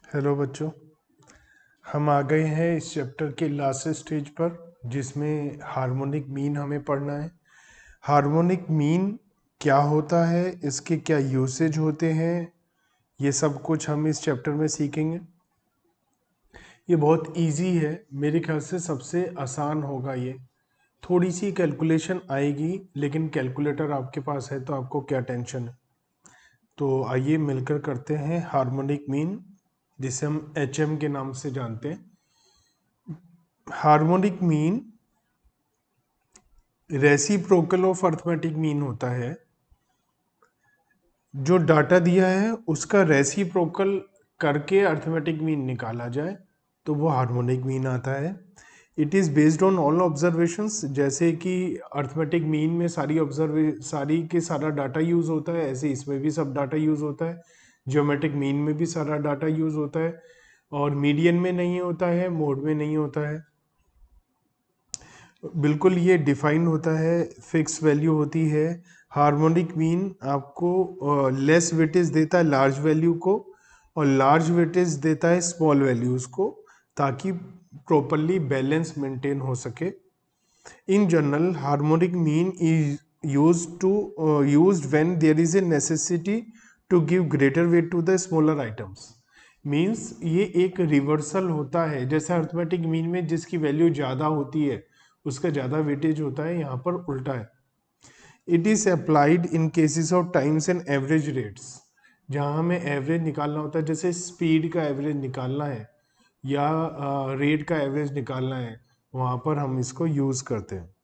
Hello बच्चों, हम आ गए हैं इस चैप्टर के लास्ट स्टेज पर जिसमें हार्मोनिक मीन हमें पढ़ना है। हार्मोनिक मीन क्या होता है, इसके क्या यूसेज होते हैं, ये सब कुछ हम इस चैप्टर में सीखेंगे। ये बहुत इजी है, मेरे ख्याल से सबसे आसान होगा ये। थोड़ी सी कैलकुलेशन आएगी, लेकिन कैलकुलेटर आपके पास है तो आपको क्या टेंशन है। तो आइए मिलकर करते हैं हार्मोनिक मीन, जिसे हम HM के नाम से जानते हैं। Harmonic mean reciprocal of arithmetic mean होता है। जो डाटा दिया है उसका रेसिप्रोकल करके अर्थमेटिक मीन निकाला जाए तो वो हार्मोनिक मीन आता है। It is based on all observations, जैसे कि अर्थमेटिक मीन में सारी के सारा डाटा यूज़ होता है, ऐसे इसमें भी सब डाटा यूज़ होता है। ज्योमेट्रिक मीन में भी सारा डाटा यूज़ होता है, और मीडियन में नहीं होता है, मोड में नहीं होता है। बिल्कुल ये डिफाइंड होता है, फिक्स वैल्यू होती है। हार्मोनिक मीन आपको लेस वेटेज देता है लार्ज वैल्यू को, और लार्ज वेटेज देता है स्मॉल वैल्यूज को, ताकि प्रॉपरली बैलेंस मेंटेन हो सके। In general harmonic mean is used when there is a necessity to give greater weight to the smaller items। Means ये एक रिवर्सल होता है, जैसे अर्थमेटिक मीन में जिसकी वैल्यू ज़्यादा होती है उसका ज़्यादा वेटेज होता है, यहाँ पर उल्टा है। It is applied in cases of times and average rates, जहाँ हमें एवरेज निकालना होता है, जैसे स्पीड का एवरेज निकालना है या रेट का एवरेज निकालना है, वहाँ पर हम इसको यूज़ करते हैं।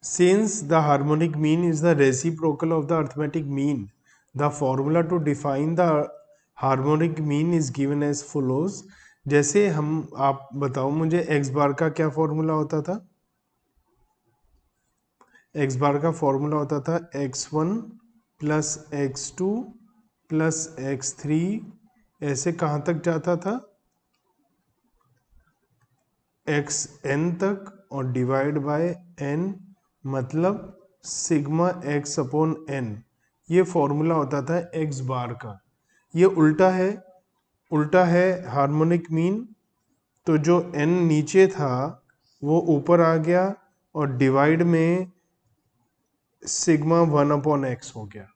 Since the harmonic mean is the reciprocal of the arithmetic mean, the formula to define the harmonic mean is given as follows। जैसे आप बताओ मुझे x बार का क्या फॉर्मूला होता था। x बार का फॉर्मूला होता था x1 plus x2 plus x3, ऐसे कहाँ तक जाता था, xn तक, और डिवाइड बाय n, मतलब सिग्मा x अपॉन n। ये फॉर्मूला होता था x बार का। ये उल्टा है हार्मोनिक मीन। तो जो n नीचे था वो ऊपर आ गया, और डिवाइड में सिग्मा 1 अपॉन x हो गया।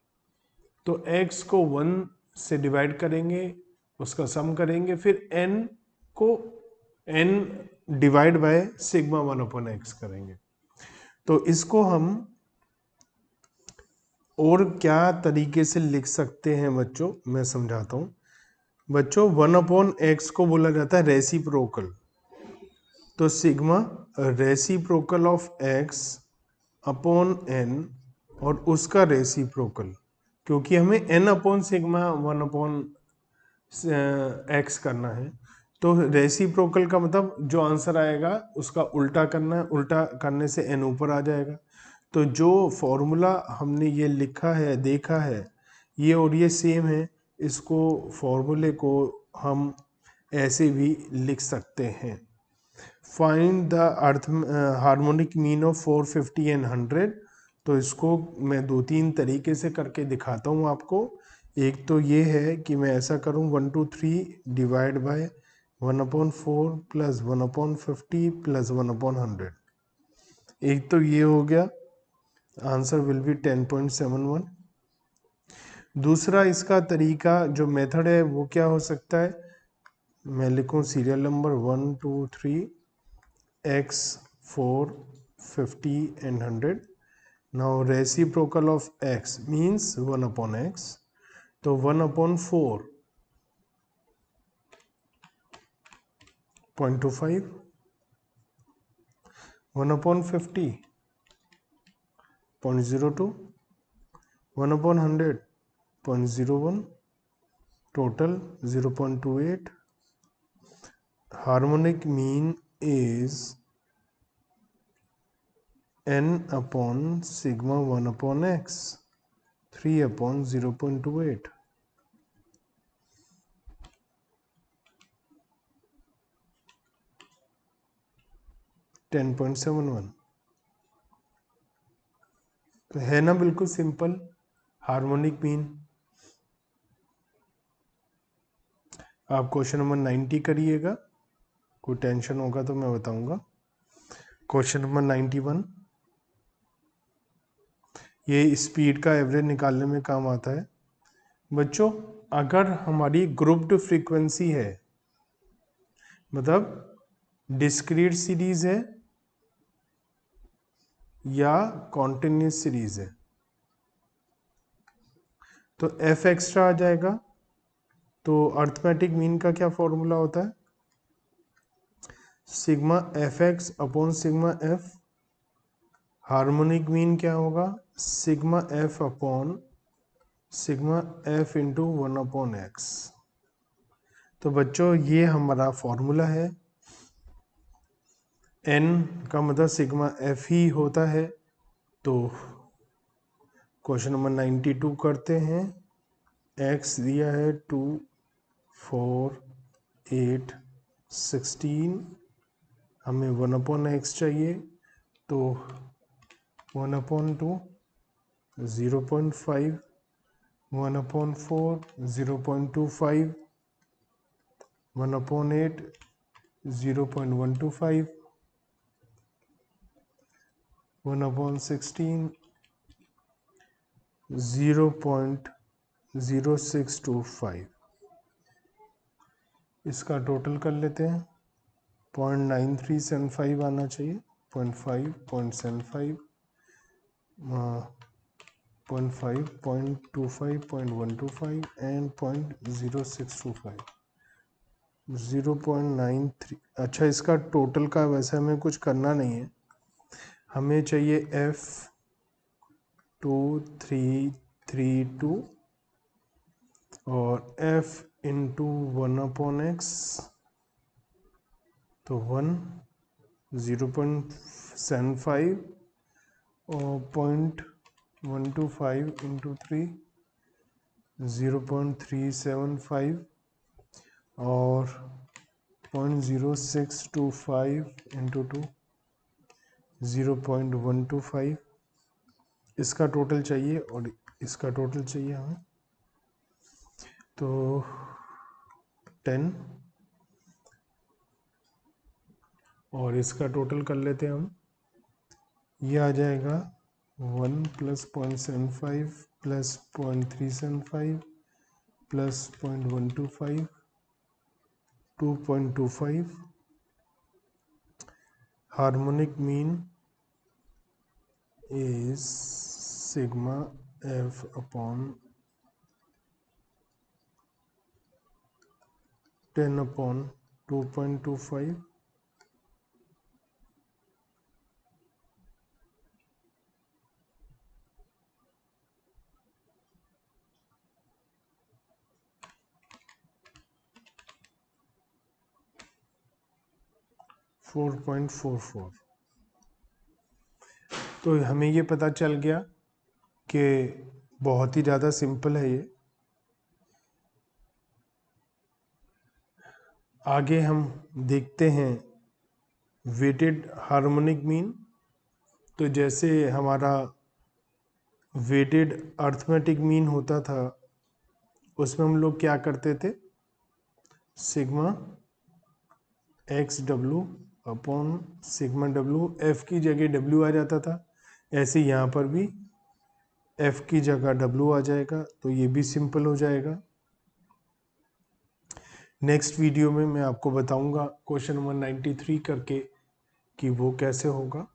तो x को 1 से डिवाइड करेंगे, उसका सम करेंगे, फिर n को n divide by sigma 1 upon x करेंगे। तो इसको हम और क्या तरीके से लिख सकते हैं बच्चों, मैं समझाता हूँ। बच्चों 1 अपॉन एक्स को बोला जाता है रेसिप्रोकल। तो sigma reciprocal of x upon n, और उसका रेसिप्रोकल, क्योंकि हमें n upon sigma 1 upon x करना है। तो रेसिप्रोकल का मतलब जो आंसर आएगा उसका उल्टा करना है, उल्टा करने से n ऊपर आ जाएगा। तो जो फॉर्मूला हमने ये लिखा है, देखा है, ये और ये सेम है। इसको फॉर्मूले को हम ऐसे भी लिख सकते हैं। Find the earth harmonic mean of 450 and 100। तो इसको मैं 2-3 तरीके से करके दिखाता हूँ आपको। एक तो ये है कि मैं ऐसा करूँ 1 2 3 डिवाइड बाय 1/4 प्लस 1/50 प्लस 1/100। एक तो ये हो गया, आंसर विल बी 10.71। दूसरा इसका तरीका जो मेथड है वो क्या हो सकता है, मैं लिखूँ serial number 1 2 3 x 4 50 and 100। now reciprocal of x means 1 upon x, तो 1/4 0.25, 1/50 0.02, 1/100 0.01, total 0.28। harmonic mean is n upon sigma 1 upon x, 3 upon 0.28। 10.71। तो है ना बिल्कुल सिंपल हार्मोनिक मीन। आप क्वेश्चन नंबर 90 करिएगा, कोई टेंशन होगा तो मैं बताऊंगा। क्वेश्चन नंबर 91, ये स्पीड का एवरेज निकालने में काम आता है। बच्चों अगर हमारी ग्रुप्ड फ्रीक्वेंसी है, मतलब डिस्क्रीट सीरीज है या कॉन्टिन्यूस सीरीज है, तो एफ एक्स्ट्रा आ जाएगा। तो अर्थमेटिक मीन का क्या फॉर्मूला होता है? Sigma F x upon sigma F. Harmonic mean क्या होगा? Sigma F upon sigma F into 1/x। तो बच्चों ये हमारा फॉर्मूला है। n का मतलब सिग्मा एफ ही होता है। तो क्वेश्चन नंबर 92 करते हैं। x दिया है 2, 4, 8, 16, हमें 1/x चाहिए। तो 1/2 0.5, 1/4 0.25, 1/8 0.125, 1/16 0.0625। इसका टोटल कर लेते हैं। 0.9375 आना चाहिए। 0.5, 0.75, 0.5, 0.25, 0.125 एंड 0.0625, 0.93। अच्छा इसका टोटल का वैसे हमें कुछ करना नहीं है, हमें चाहिए F2332 और F इंटू 1/x। तो 1 0.75 और 0.125 इंटू 3 0.375 और 0.0625 इंटू 2 0.125। इसका टोटल चाहिए और इसका टोटल चाहिए हमें। तो 10 और इसका टोटल कर लेते हैं हम। ये आ जाएगा 1 + 0.75 + 0.375 + 0.125 2.25। Harmonic mean is sigma f upon 10/2.25। $4.44। तो हमें ये पता चल गया कि बहुत ही ज़्यादा सिंपल है ये। आगे हम देखते हैं वेटेड हार्मोनिक मीन। तो जैसे हमारा वेटेड अर्थमेटिक मीन होता था, उसमें हम लोग क्या करते थे? Sigma x W upon sigma W, F की जगह डब्लू आ जाता था। ऐसे यहाँ पर भी एफ की जगह डब्लू आ जाएगा, तो ये भी सिंपल हो जाएगा। नेक्स्ट वीडियो में मैं आपको बताऊंगा क्वेश्चन नंबर 93 करके कि वो कैसे होगा।